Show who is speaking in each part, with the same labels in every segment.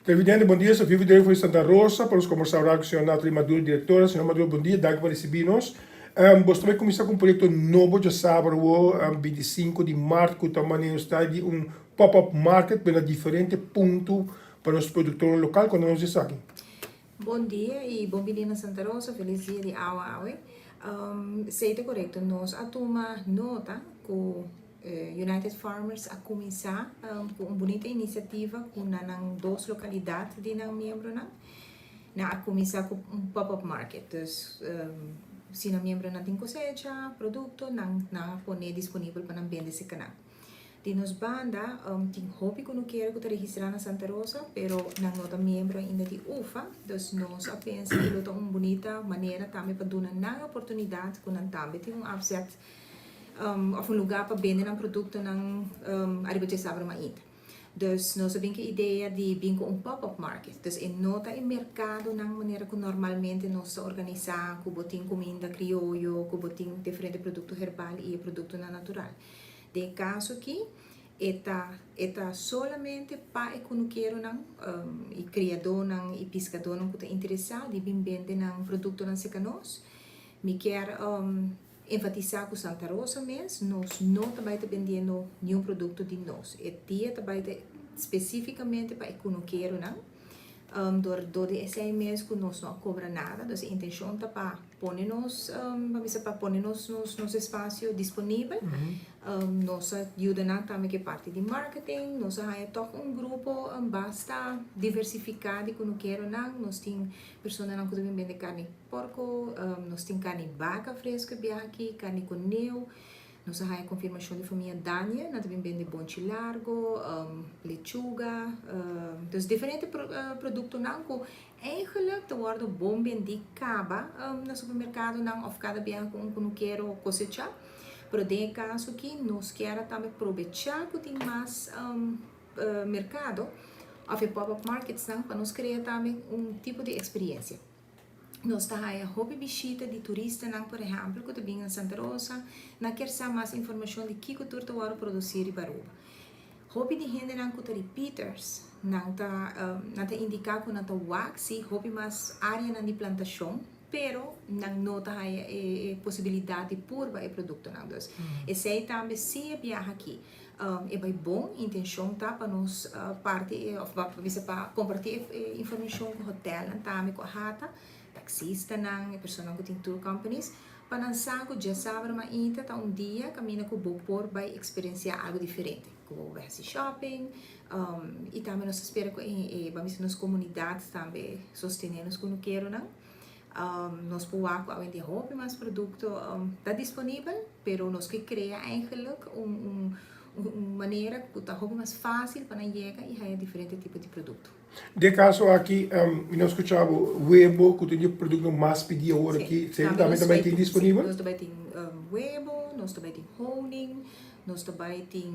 Speaker 1: Televidente, bom dia. Sou Vivo de Santa Rosa. Para conversar com a senhora Nathalie Maduro, diretora. Senhora Maduro, bom dia. Danke por receber-nos. Gostaria de começar com um projeto novo de sábado, 25 de março, que também está de pop-up market para diferentes pontos para os produtores locais, quando nós estamos aqui.
Speaker 2: Bom dia e bom dia Santa Rosa, feliz dia de Aue. Seita correto, nós atoma nota com United Farmers a começar com uma bonita iniciativa com duas localidades de membro a começar com um pop-up market. Então, se não membro não tem cosecha, produto, não pone disponível para vender esse canal. De nos banda, tem hobby que não quero que registrar na Santa Rosa, pero não nota membro ainda de UFA, então nós apenas que é uma bonita maneira também para dar uma oportunidade que não também tem offset of lugar para vender um produto não arriba de sábado ainda. Dus nós sabemos que a ideia de vir um pop-up market. Dus nota em mercado na maneira que normalmente nós organizamos, que botem comida criollo, que botem diferentes produtos herbal e produtos natural. De caso aqui, está solamente para que não quero e criador e pescador não está interessado em vender um produto não seca nós. Me quer enfatizar com Santa Rosa mesmo, nós não também está vendendo nenhum produto de nós. É dia também especificamente para que não quero door esse mês que nós não cobra nada, então a intenção está para pôr-nos nosso espaço disponível, nós ajuda também que parte de marketing, nós temos grupo basta diversificado que não quero nós temos pessoas que vendem carne porco, nós temos carne vaca fresca aqui, carne conejo. Nós temos a confirmação de família Dania, nós também vendemos bonche largo, lechuga, então diferentes produtos que eigenlijk worden bom vendido caba no supermercado of cada bem com não quero cosechar, pero de caso que nós queremos também aproveitar que tem mais mercado of pop-up markets para nós criar também tipo de experiência. Nós temos a hobby visita de turista, por exemplo, que vem em Santa Rosa, na quer saber mais informação de que cultura tu vai produzir e baruba. Hobby de gente que está repeaters, não está indicar que não está waxi, hobby mais área de plantação, pero não está a possibilidade de purba e produto não. Esse aí também se viaja aqui. É bem bom, intenção tá para nós para compartilhar informação com o hotel, também com a rata, taxista não, pessoas que tem tour companies, para não saber já sabe mas ainda tá dia caminha com o por vai experienciar algo diferente, como vai se shopping, e também nós espera que vamos nas comunidades também sostenermos quando quero não. Nós podemos além de roupa mais produto está disponível, pero nós que cria eigenlijk uma maneira que está mais fácil para chegar e há diferentes tipos de produto.
Speaker 1: De caso aqui, nós escutamos huevo, que tem produto mais pedido agora aqui, também tem disponível?
Speaker 2: Nós também tem huevo, nós também tem honing, nós também tem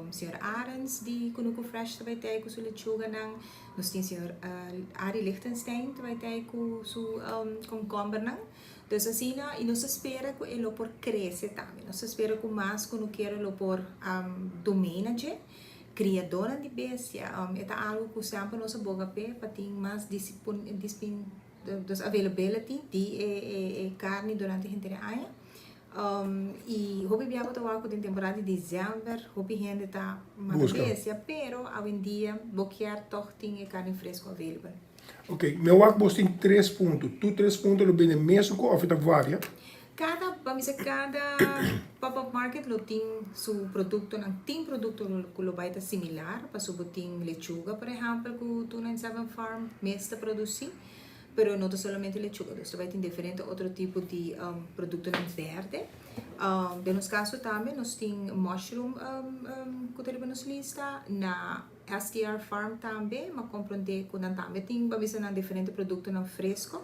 Speaker 2: Sr. Arends, de Kunuku Fresh também tem com sua lechuga, nós tem Sr. Ari Lichtenstein também tem com sua concombre. Então assim, e nós espera que ele por crescer também, nós espera que mais que não quer ele por domina criadora de bestia, é algo que sempre nós boga para ter mais availability de carne durante a temporada. E hobby viaja para a temporada de dezembro, hobby gente está mais bestia, pero hoje em dia boquear toch tem carne fresca available.
Speaker 1: Ok, meu acbo tem 3 pontos. Tu 3 pontos lo bem mesmo ou está varia?
Speaker 2: Cada pop-up market lo tem seu produto, não tem produto que lo vai estar similar, para so tem lechuga, por exemplo, que tu na Seven Farm mesmo produzir, pero não somente lechuga, você vai ter diferente outro tipo de produto não verde. De nos caso também nós tem mushroom que está nos lista na STR Farm também, mas compreender que não também tem para ver diferente produto não fresco.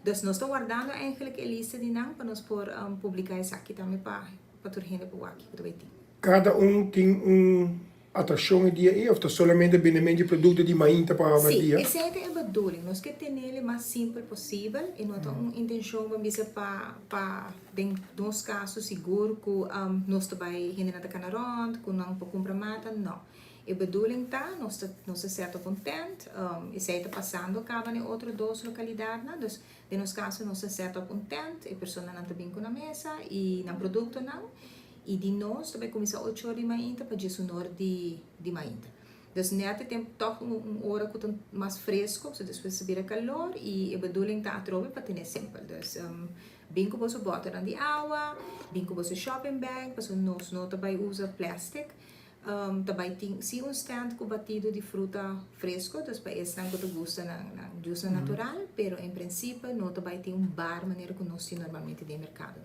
Speaker 2: Então, nós estamos guardando eigenlijk a lista de não para nós por publicar isso aqui também para toda a gente por aqui que vai ter.
Speaker 1: Cada tem atração dia aí ou somente benefício de produto de mainta para
Speaker 2: vender?
Speaker 1: Sim,
Speaker 2: essa é a bedoeling. Nós queremos ter ele mais simples possível e nós temos intenção para nos casos seguro que nós também gente não está canarond, que não para comprar mata, não. E bedoeling tá, nós certo content, e sei tá passando acaba em outra duas localidades, né? Dus, de nos caso, nós certo content, e pessoa não tá bem com na mesa, e na produto não, e de nós também começa 8 horas de manhã para dia sonoro de manhã. Dus net tem toch hora que tá mais fresco, so depois subir a calor, e a bedoeling tá a trove para ter simples. Dus, bem que você bota de água, bem que você shopping bag, para nós não também usa plástico. Também tem se stand com batido de fruta fresco, então para esse não que tu gosta na juice natural, pero em princípio não também tem bar maneira que nós temos normalmente no mercado.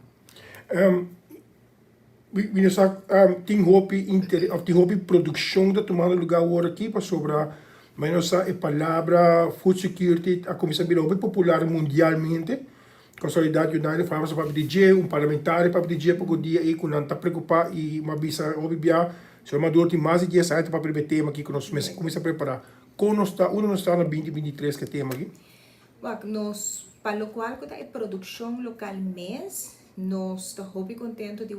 Speaker 1: We zag ting hopi produção da tomando lugar agora aqui para sobrar, mas nós a palavra food security a começar a virar popular mundialmente. Com a Solidariedade United falamos para DJ, parlamentar para DJ para o dia e quando está preocupado e uma visa obvia, se o maduro tem mais de 10 anos para o tema aqui que nós começamos a preparar. Como nós está na 2023 que tema aqui?
Speaker 2: Nós para o qual que é produção local mês, nós está hobby contento de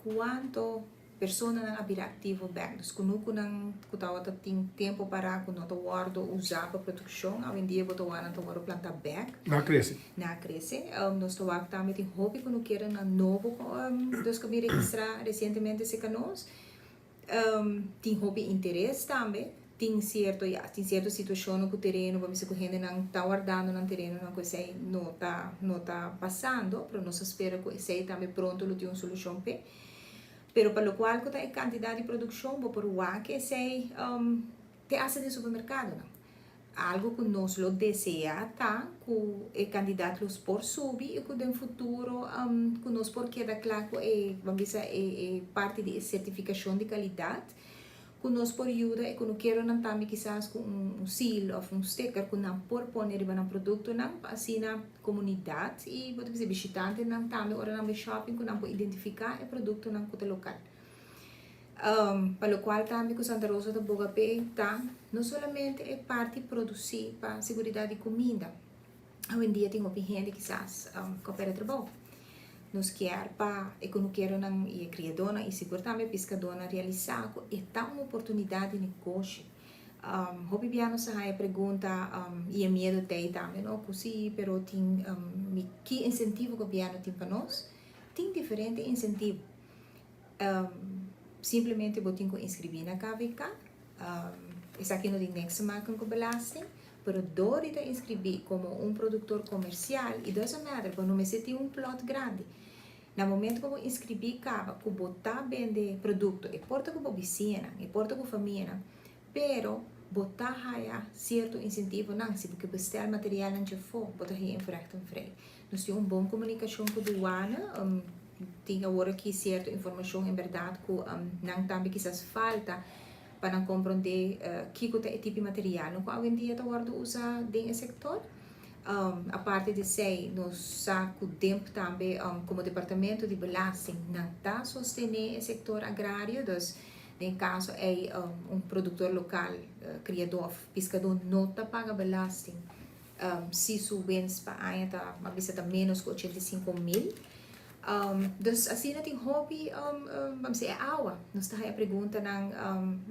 Speaker 2: quanto pessoas não abrir ativo bem. Nós conosco não tem tempo para que nós guardo usar para produção, ao em dia botar na guardo plantar back.
Speaker 1: Na cresce.
Speaker 2: Nós estamos também tem hobby que não querem na novo, dos que me registrar recentemente se canos. Tem hobby interesse também. Tem certa situação no terreno, vamos dizer que a gente não está guardando no terreno, não que sei não tá passando, mas nós espera que sei também pronto ele tem uma solução para. Pero para o qual que a quantidade de produção vou por o que sei te hace de supermercado, não? Algo que nós lo deseja tá que o candidato los por subir e que no futuro que nós por queda claro que vamos dizer é parte de certificação de qualidade que nós por ajuda e que não quero não também quizás com seal ou sticker que não por pôr no produto não assim na comunidade e pode dizer visitante não também ora não shopping que não pode identificar o produto não que é local. Para o qual também que Santa Rosa da Bogapé tá não somente é parte de produzir para a segurança de comida. Hoje em dia tem uma gente quizás coopera trabalho. Nos quer para e que não quero não e criadora e seguramente pescadora realizar e tá uma oportunidade de negócio. Hobby biano sa hai pergunta e medo tem também não così pero tem que incentivo que biano tem para nós tem diferente incentivo simplesmente botin com inscrever na KVK isso aqui no tem next marca com belasting pero dori de inscrever como produtor comercial e dessa maneira para não me sentir plot grande. No momento que eu inscrevi cava, que botar vender produto, e porta com a vicina, e porta com a família, pero botar haya certo incentivo não, se porque bestel material não já for, botar aí em frei. Nós temos uma boa comunicação com a aduana, tem agora aqui certa informação em verdade que não também quizás falta para compreender que é tipo de material, não que hoje em dia está agora usar dentro do setor. A parte de sei, nós saco tempo também como departamento de belasting não está sostener o setor agrário, então, em caso é produtor local, criador, pescador não está paga belasting, se subens para aí está uma vez está menos que 85.000. Então, assim não tem hobby, vamos dizer, é água. Nós está aí a pergunta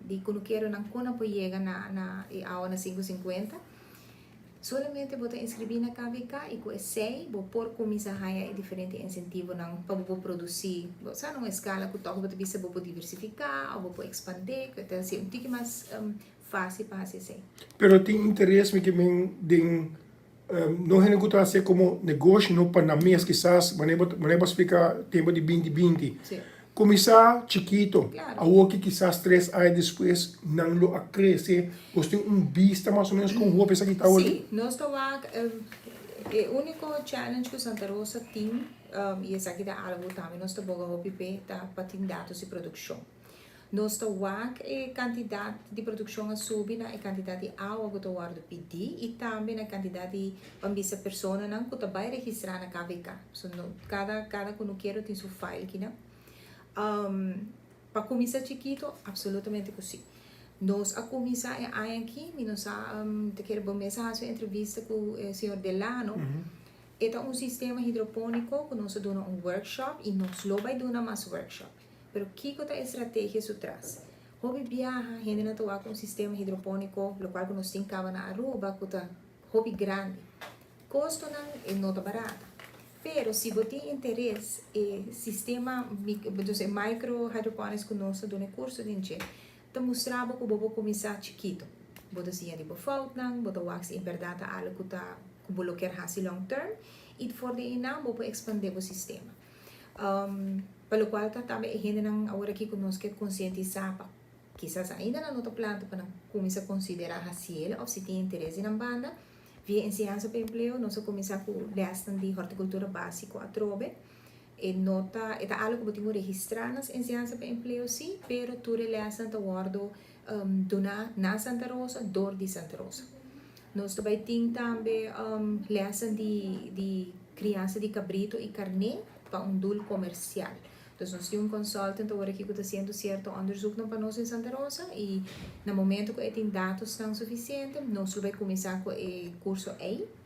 Speaker 2: de quando quero não quando pode chegar na água na 550. Solamente botar inscrever na KVK e com esse vou pôr comissão é diferente incentivo não para vou produzir sabe numa escala que toca para bisa vou diversificar ou vou expandir que então assim um pouco mais fácil para fazer.
Speaker 1: Pero tem interesse que men não é que ser como negócio não para na mês quizás maneira explicar tempo de 2020. Sim. Começar chiquito, claro. Que quizás 3 anos depois não lo cresce, você tem vista mais ou menos com o que está hoje?
Speaker 2: Sim, nós estamos o único challenge que Santa Rosa tem, e essa aqui da algo também, nós estamos a OPP para ter dados de produção. Nós estamos a quantidade de produção a subir, a quantidade de água que eu guardo pedir e também a quantidade de ambícia pessoa que eu vai registrar na KVK. So, cada que eu quero tem seu file aqui, né? Para começar chiquito, absolutamente assim. Nós a começar aqui, nós te quero começar a sua entrevista com o senhor Delano. É sistema hidropônico que nós damos workshop e nós lo vai dar mais workshop. Pero que é a estratégia isso traz? hobby viaja, gente na tuwa com sistema hidropônico, lo qual nos tincava na Aruba, kuta hobby grande. Custo não é nota barata. Pero se você tem interesse em sistema micro hydroponics conosco do curso de enche, te mostrava que você começar chiquito. Você se de fout não, você wax em verdade algo que tá que você quer fazer long term e for de ina você expandir o sistema. Pelo qual também gente não agora aqui conosco conscientizar para quizás ainda não nota planta para começar a considerar fazer ou se tem interesse na banda. Via enseñanza para empleo, nós começamos com lesson de horticultura básico a trove. E nota, é algo que podemos registrar nas enseñanza para empleo, sim, pero tu lesson está guardo na Santa Rosa, dor de Santa Rosa. Nós também temos também lesson de criança de cabrito e carne para dul comercial. Então, nós temos consultant agora que está fazendo certo onderzoek para nós em Santa Rosa e no momento que tem dados não suficientes, nós vamos começar com o curso A.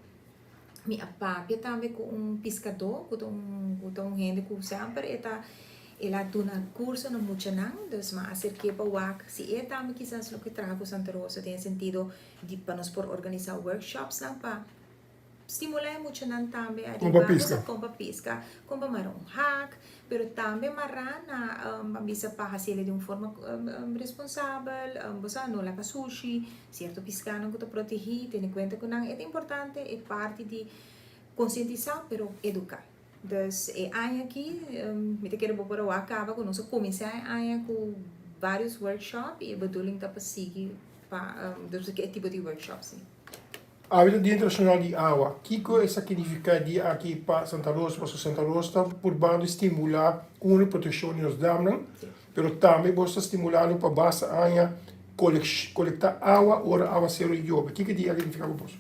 Speaker 2: Minha papia também com pescador, com gente que sempre ela dá curso no Muchanang, então mas acerca para o se também quizás o que trago Santa Rosa tem sentido de para nós por organizar workshops não para estimular muito também a compra pesca, compra marrom hack, pero também marana bisa para fazer de uma forma responsável, você não leva sushi, certo pescando que te proteger, tem em conta que não é importante, é parte de conscientizar, pero educar. Então, é aqui, me te quero para o acaba com nós começar com vários workshops e a bedoeling para seguir para que tipo de workshops.
Speaker 1: A vida Dia Internacional de Água, Kiko é significado de aqui para Santa Rosa, para Santa Rosa, por bando estimular uma proteção nos dames, mas também você estimular para basta anha coletar água ou água zero e job. O que dia significa para você?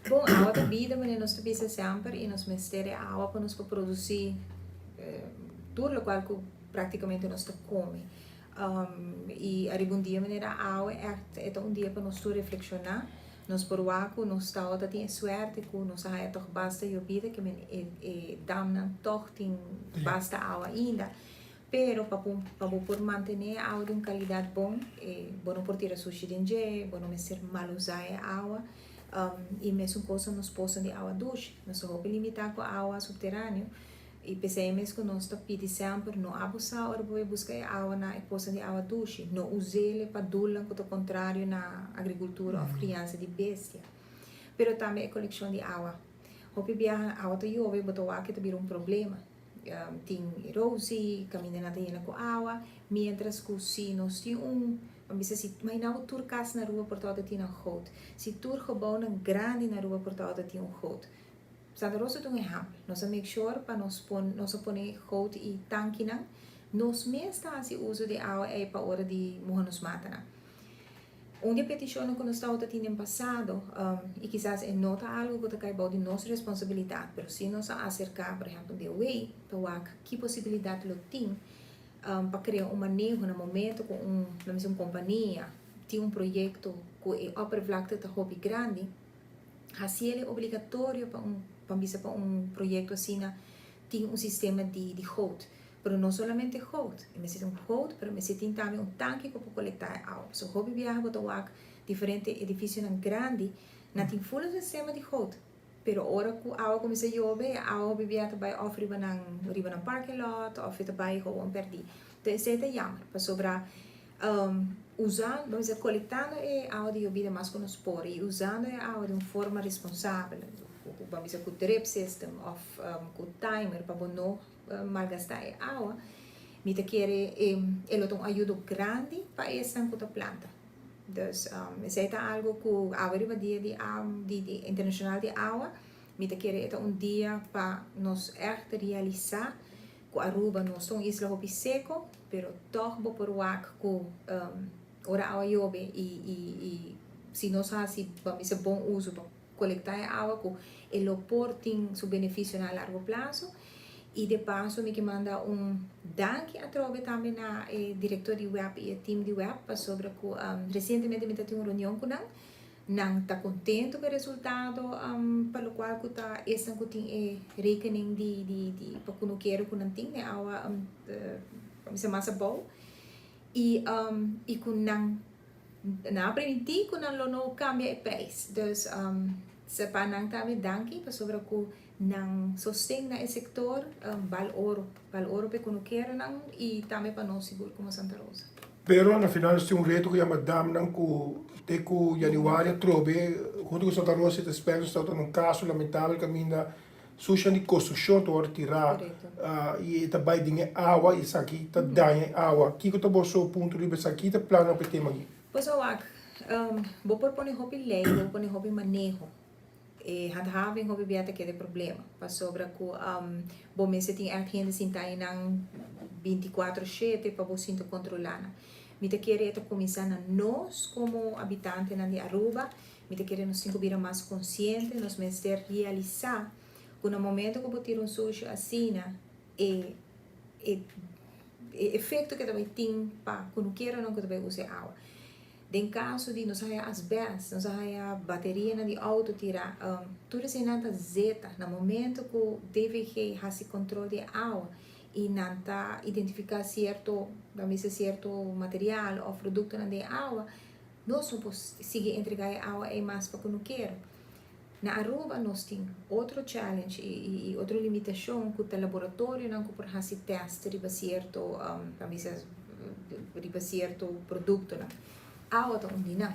Speaker 2: Bom, a água da vida, mas nós temos sempre e nós mestemos água para nós produzir tudo o qual praticamente nós come. E a dia maneira a água é dia para nós reflexionar. Nós por waku nós está tem suerte que nós há toch basta eu vida que damna toch tem basta água ainda pero para por manter a água de qualidade bom bom por tirar sushi de bom não ser mal usar a água e mesmo coisa nós possamos de água duche nós só vamos limitar com a água subterrânea e pensamos que nós está pedindo sempre não abusar ou vou buscar água na poça de água duche não usá-la para dular que o contrário na agricultura ou criança de bestia pero também a coleção de água hopi viaja água to chove botou água que também um problema tem erosão caminha na com água mientras que se nós tem se mas não tur casa na rua por toda tem um goot se tur gebouw een grande na rua por toda tem um goot Santa Rosa é um exemplo. Nós make sure para nós pôr goud e tanque não. Nós mesmos se uso de água é para hora de morrer nos mata. Uma petição que nós estávamos tendo no passado e quizás é nota algo que cai de nossa responsabilidade, mas se nós acercar, por exemplo, de way, para que possibilidade lo tem para criar manejo no momento com uma companhia, tem projeto que é oppervlakte de hobby grande, assim é obrigatório para para projeto assim tem sistema de goud, mas não somente goud, mas é goud, mas tem também tanque para coletar água. So hobby viaja para diferente edifícios grande, não tem full sistema de goud. Pero ora que a água começa a chover, a água viaja vai oferir na parking lot, oferir vai gewoon perdi. Então isso é jammer, para sobrar usando, vamos dizer, coletando a água de bebida mais que nos pôr e usando a água de uma forma responsável, vamos dizer, com o drip system ou com o timer para não malgastar a água, me te quer ele tem ajuda grande para essa planta. Então, isso é algo que a água dia de internacional de água, me te quer dia para nós realizar que Aruba nós somos isla hopi seco, pero toch bo por wak ko ora água chove e se nós fazemos bom uso para coletar a água que ele tem seu benefício a largo prazo e de passo me que manda dank a trove também na diretor de web e team de web para sobre que recentemente me tive uma reunião com não está contente com o resultado pelo qual que está essa que tem rekening de para que não quero que não tenha água massa boa E kung na permitir kung nang lono cambia o preço. Dus sa panang tami danki pa sobra ko nang sustain na e sector val oro pe kuno quero nang e tami pa no seguro como Santa Rosa.
Speaker 1: Pero na final tem reto que a madame não te ku januário trobe junto com Santa Rosa te espera está num caso lamentável que ainda suja de construção to retirar e tá vai dinhe água e aqui tá danha água que tá bom so ponto de aqui tá plano para tema aqui.
Speaker 2: Pois vou propor hopi lei, vou propor hopi manejo. Handhaving hopi biata que de problema. Pa sobra ko bom mês tem gente sinta nang 24/7 para você controlar. Me te querer começar na nós como habitantes de Aruba, me te querer nos cinco vira mais consciente, nos mestre realizar que no momento que botar sujo assim, efeito que também tem para quando quero não que também use água. Em caso de nós haya asbestos, nós haya bateria na de auto tirar, tudo isso não zeta no momento que deve que fazer controle de água e não tá identificar certo material ou produto na de água, nós não podemos seguir entregar água e mais para quando quero. Na Aruba nós temos outro challenge e outra limitação que o laboratório não pode fazer teste de certo produto na água tá onde não.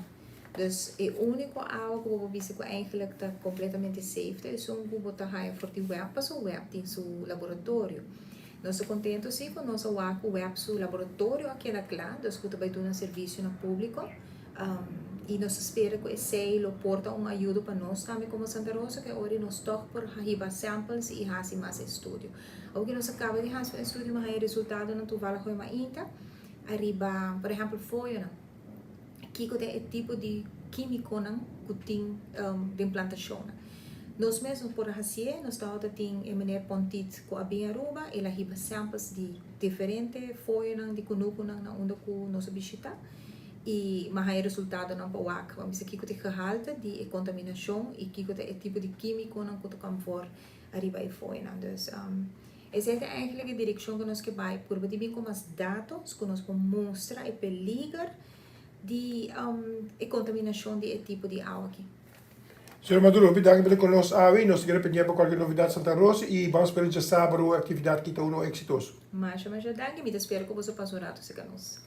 Speaker 2: Dus o único água que eu vou dizer que eigenlijk está completamente safe é que botar raia forte web para o web tem seu laboratório. Nós estamos contentes sim com nosso web seu laboratório aqui na Clã, dus que vai dar um serviço no público. E nós esperamos que esse porta uma ajuda para nós também como Santa Rosa, que hoje nós estamos por riba samples e fazer mais estudo. O que nós acabamos de fazer estudo, mas o resultado não tuvala foi uma inta. Arriba, por exemplo, foi que tem o tipo de químico que tem de implantação. Nós mesmos por fazer, nós estamos tem maneira pontit com a bem Aruba, ela riba samples de diferentes folhas de kunuko na onde nós visita. E mas o resultado não para o ac, vamos dizer que tem gehalte de contaminação e que tem o tipo de químico não que come for arriba e foi, dus essa é eigenlijk a direção que nós que vai por bem com as dados que nós podemos mostrar e perigo de contaminação de tipo de água aqui.
Speaker 1: Senhor Maduro, obrigado por conosco aí, nós queremos pedir para qualquer novidade Santa Rosa e vamos esperar já sábado a atividade que está exitoso.
Speaker 2: Mas já me espero que você passe o rato se canos.